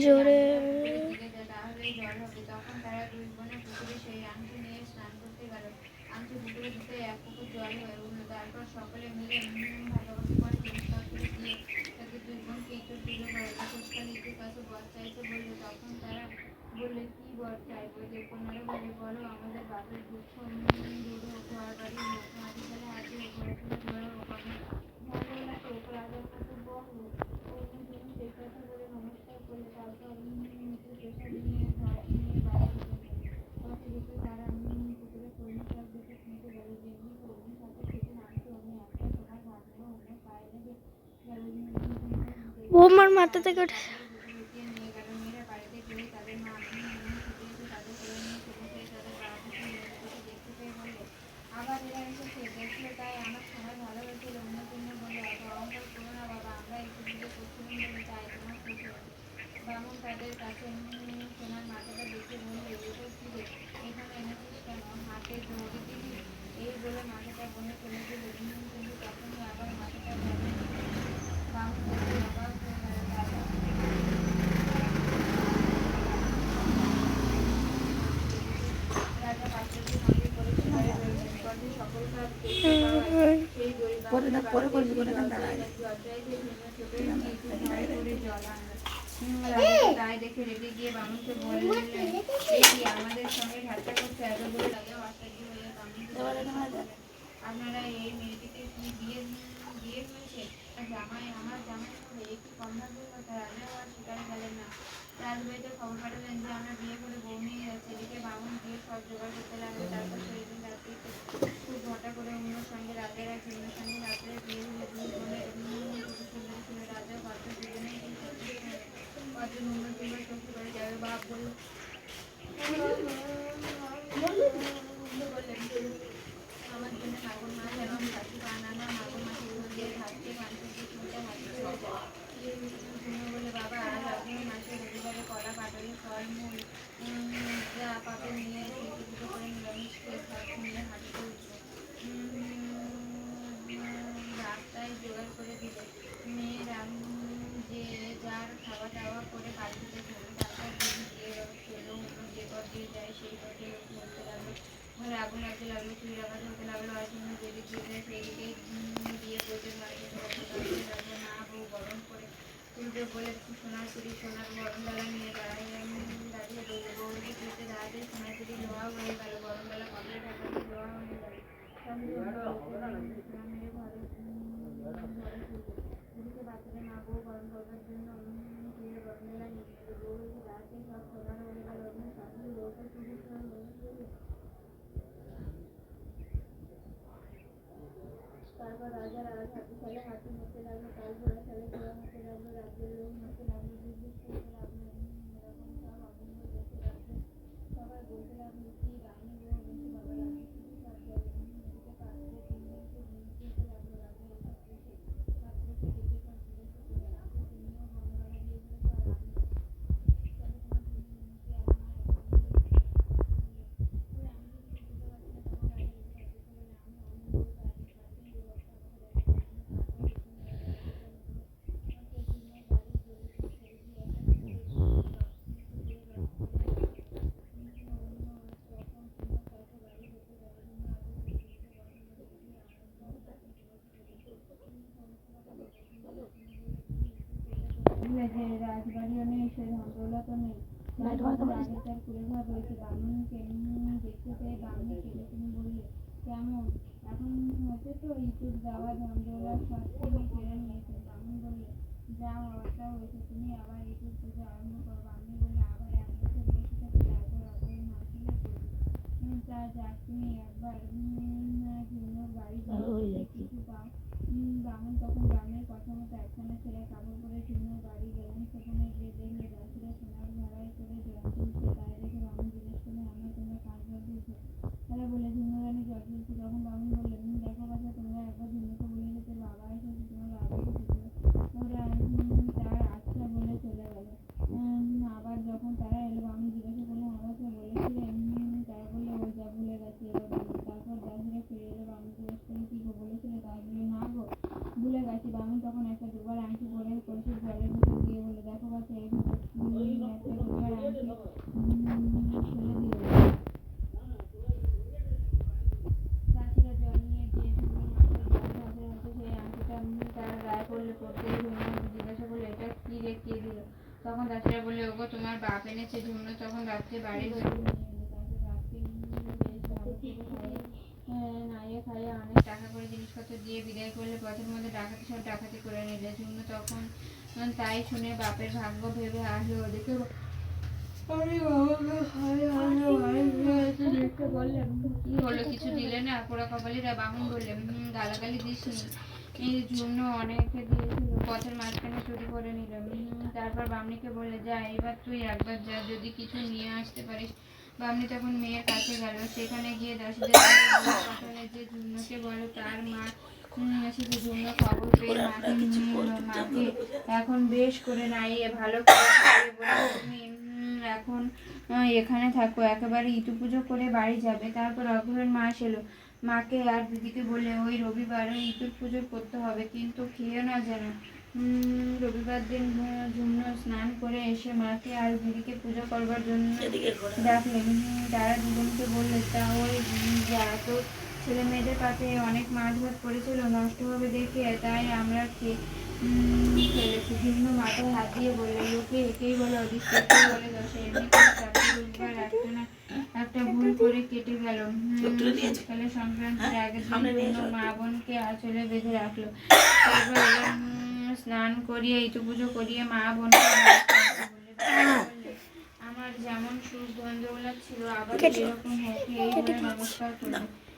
জোরে তখন তারা দুই বোনে পুকুরে সেই আংটি নিয়ে স্নান করতে গেল। আংটি পুকুরে দিতে এক পুকুর জল হয়ে উঠল। তারপর সকলে মিলে ভাগাভাগি করে পরিষ্কার করে দিয়ে তাদের দুই বোনকে ইঁদুর দিল। কোষকালে ইঁদুর কাছে বর চাইতে বললো। তখন তারা বললে, কি বর চাইবো? যে কন্যারা বলে, বলো আমাদের বাপের দুঃখ দূর হোক, ঘর বাড়ি হোক, মাটি ফেলে হাতে হোক, ঘরে তুলে ধরা হোক, আমি ভদ্রলাকে রাজার মতো বর হোক। তুমি সেই কথা বলে নমস্কার করলে। তারপর মিত্র প্রসাদ নিয়ে ঘর নিয়ে বাইরে ঢুকে পথে ঢুকে তারা পুকুরে কলমি শাক দেখে শুনতে গেল যে এমনি কলমি শাকের খেতে নামছে। অমনি একটা সোনার ভাগ্য অন্য পায়ে লেগে গেল। বৌমার মাথা থেকে ওঠে। কাপড়ে লুকিয়ে নিয়ে গেল। মেয়েরা বাড়িতে গেলে তাদের মা ছুটে এসে তাদের কোলে নিয়ে চমকে তাদের বাড়িতে দেখতে পেয়ে বললে, আবার এরা এসেছে দেখলে, তাই আমার সোনার ভালোবেসে লগ্নপূর্ণ বললে, অত অহংকার করো না বাবা, আমরা একটু পুজো করছিলাম বলে তাই তোমার খুশি হলো। বামুন তাদের কাছে সোনার মাথাটা দেখে বললে, এটা কি রে, এখানে এনেছিস কেন? হাতে দড়ি দিবি? এই বলে মাথাটা বনে ফেলে দিল। কিন্তু তখনই আবার মাথাটা ভেবে বামুন দেখে অবাক হয়ে গেল। রাজা পাত্রকে সঙ্গে করে শিকারে বেরোলেন। পথে সকল কাজ দেখতে পাওয়ায় সেই গরিব বামুনের বাড়িতে এসে দরজায় যে ভিন্ন ছোট একটি ইঁদুর ভয় করে জল আনল। রাজা তাই দেখে রেগে গিয়ে বামুনকে বললেন, এই কি আমাদের সঙ্গে ঠাট্টা করছো? এত বলে রাজা আশ্চর্য হয়ে বামুনকে বললেন, আপনারা এই মেয়েটিকে কি বিয়ে হয়েছে? আমার জামাই হবে, এ কি কম ভাগ্যের কথা। রাজাও আর শিকারে গেলেন না। রাজবাড়িতে খবর পাঠালেন যে আমরা বিয়ে করে বউ নিয়ে যাচ্ছি। এদিকে বামুন গিয়ে সব জোগাড় করতে লাগলো। তারপর সেই দিন রাত্রিতে খুব ঘটা করে অন্যর সঙ্গে রাতের এক ভিন্নের সঙ্গে রাত্রে বিয়ে হলো। দুই বোনের কত সুন্দরী ছিল। রাজা পাত্র দুজনেই খুব সন্তুষ্ট হলেন। পাত্র নুন কিংবা শ্বশুর বাড়ি যাবে। বাপ বললেন, আমার জন্য মাগুর মাছ এবং খাসি বানানো। মাগুর মাছের ঝোল দিয়ে ভাত খেয়ে মাংসের দিয়ে শুনতে হাতে চলে যায়। বলে, বাবা আজ অগ্রহায়ণ মাসে রবিবারে কলা, কাটলি, ফল মূল যা পাবে নিয়ে এসে একটু দুটো করে নিরামিষ খেয়ে ভাত নিয়ে হাঁটতে উঠবে। রাস্তায় জোগাড় করে দিলে। মেয়েরা যে যার খাওয়া দাওয়া করে পালকিতে চলল। তারপর দিদি বিয়ে চললো। অন্য যে পথ দিয়ে যায় সেই পথে চলতে লাগলো। ঘরে আগুন লাগতে লাগলো, চুরির আওয়াজ হতে লাগলো। আর শুনে যেদিকে যায় সেই দিকেই দিয়ে বইতে বাড়িতে লাগলো। মা বউ গরম করে তুলবে বলে সোনার চুড়ি সোনার গরমডালা নিয়ে দাঁড়িয়ে রইল। বউকে তুলতে দাঁড়াতে সোনার চুড়ি লোহা হয়ে গেল, গরমডালা কপালে ঠাকুরকে লোহা হয়ে গেল। সঙ্গে সোনা মেরে ঘরে তুলবে। এদিকে বাচ্চারা মা বউ গরম করবার জন্য চুড়ির গরমডালা নিয়ে এলো। বউ এসে দাঁড়াতেই সব সোনার হয়ে গেল। অমনি সঙ্গে বউকে চুড়ি সোনার হয়ে গেল। তারপর রাজার আজ হাতি খেলে হাতি মরতে লাগলো, কাল ঘোড়া খেলে ঘোড়া মরতে লাগলো, রাজ্যের লোক মরতে লাগলো, বিদ্যুৎ করতে লাগলো। এরকম সব অমঙ্গল দেখে রাজ্যের সবাই বলতে লাগলো, কি রানী বউ এনেছে বাবা, রাজ্যে শুধু সব জল। এদিকে পাত্রে তিনজন খুব মিনতি হতে লাগলো। রাজা এসব দেখে পাত্রকে ডেকে সব জিজ্ঞাসা করলেন, পাত্র তুমিও গরমডালা দিয়ে ফেলেছো আর আমি তবে তোমার জন্য মিনতি আর আমার এত অমঙ্গল কেন? পাত্র বললে, ওই আমি যদি বুঝতে পারছি না। তখন রাজা রেগে পাত্রকে বললেন, আমি অমঙ্গল পাইনি, পাত্রই এ অবস্থা আমাকে দেখাচ্ছে। তুমি থাকো এক্ষুনি রাজা রাজার অন্য সেই চূর্ণের বাড়ি ছেড়ে দিয়ে একটা পুকুরে গেলেন। অন্য রকম সুন্দর কাঠে বাড়ি হতে দেওয়ার জন্য আগে সেই পুকুরে গরমডালা দিয়ে আনন্দময়ী তাকে জিজ্ঞাসা করলেন, সমস্ত কথা বলো। শুনে বললে, তুমি একটু চেয়ে দেখলে যে রাজবাড়িও নেই, সে ধনদৌলতও নেই, আগেকার কুলেঘর রয়েছে। বামুনকে দেখতে পেয়ে বামুনি কেঁদে শুনে বললে, কেমন এখন হয়েছে তো? ইঁদুর দেওয়া ধনদৌলত সব তিনি কেড়ে নিয়েছে। বামুন বললে, যা হওয়ারটা হয়েছে, তুমি আবার ইঁদুর পুজো আরম্ভ করো। বামুনি বললে, আবার 1 বছর বসে থাকি, তারপর অগ্রহায়ণ মাস হলে করবো। তা যাক, তুমি একবার ঝুনুর বাড়ি যাও, যদি কিছু পাও। বামুন তখন বামুনের কথা মতো একখানা ছেঁড়া কাপড় পরে ঝুনুর বাড়ি গেলেন। সেখানে গিয়ে দেখলে দাসীরা সোনার ভাড়ায় করে জল তুলছে। তাই দেখে বামুন জিজ্ঞেস করলেন, আমরা তোমরা কার জল তুলছো? তারা বললে, ঝুনু রানীর জল তুলছি। তখন বামুন বললেন, দেখো বাছা, তোমরা একবার ঝুনুকে বলে যেতে, বাবা এসেছে, তোমার বাবা এসেছে। ওরা তার আচ্ছা বলে চলে গেল। আবার যখন তারা এলো, বামুন জিজ্ঞাসা করলেন, আমাকে বলেছিলে? তারা বললে, ওই যা ভুলে গেছি, এবার বলো। তারপর দাসীরা ফিরে এলো। বামুন জিজ্ঞেস করলেন, কি গো বলেছিলে? তারা বললে, না গো ভুলে গেছি। বামুন তখন একটা দুবার আংটি পরে কলসির জলের তখন দাসীরা বললে, ওগো তোমার বাপ এনেছে। ঝুমনো তখন রাত্রে বাড়ির বাইরে নিয়ে এলো। তারপর রাত্রে বেশ ভালো করে নাইয়ে খাইয়ে অনেক টাকা করে জিনিসপত্র দিয়ে বিদায় করলে। পথের মধ্যে ডাকাতি সব ডাকাতি করে নিলে। ঝুমনো তখন তাই শুনে বাপের ভাগ্য ভেবে আসলো। ওদিকে বললেন, কি হলো, কিছু দিলে না? পোড়া কপালিরা বামুন বললেন, গালাগালি দিসনি। ঝুমনো অনেকে দিয়েছিল, পথের মাঝখানে চুরি করে নিলাম। তারপর বামনিকে বললে, যা এবার তুই একবার যা, যদি কিছু নিয়ে আসতে পারিস। বামনি তখন মেয়ের কাছে গেল। সেখানে গিয়ে দাসীদের পাঠালে যে ঝুমনোকে বলো তার মা এসেছে। ঝুমনো খবর পেয়ে মাকে নিয়ে এলো। মাকে এখন বেশ করে নাইয়ে ভালো করে খাইয়ে বলল, তুমি এখন এখানে থাকো, একেবারে ইতু পুজো করে বাড়ি যাবে। তারপর অঘ্রের মাস এলো। মাকে আর দিদিকে বললে, ওই রবিবারে ইতুর পুজো করতে হবে, কিন্তু খেয়েও না যেন। রবিবার দিন ঝুমনো স্নান করে এসে মাকে আর দিদিকে পুজো করবার জন্য ডাকলেন। তারা দুজনকে বললে, তা ওই যা তো ছেলে মেয়েদের পাতে অনেক মাছ ভাত পড়েছিল, নষ্ট হবে দেখে তাই আমরা ফেলেছি। ঝুমনো মাথায় হাত দিয়ে বললে, লোকে একেই বলে অদৃষ্ট, একেই বলে দশা, এমনি করে চারটে রোববার একটা না একটা ভুল করে কেটে গেল। শীতকালে সংক্রান্তির আগের দিন ঝুমনো মা বোনকে আঁচলে বেঁধে রাখলো। তারপর স্নান করিয়ে ইতু পুজো করিয়ে মা বোনকে বললে, আমার যেমন সুখ ধন দৌলত ছিল আবার এরকম হোক, এই বলে নমস্কার করলো।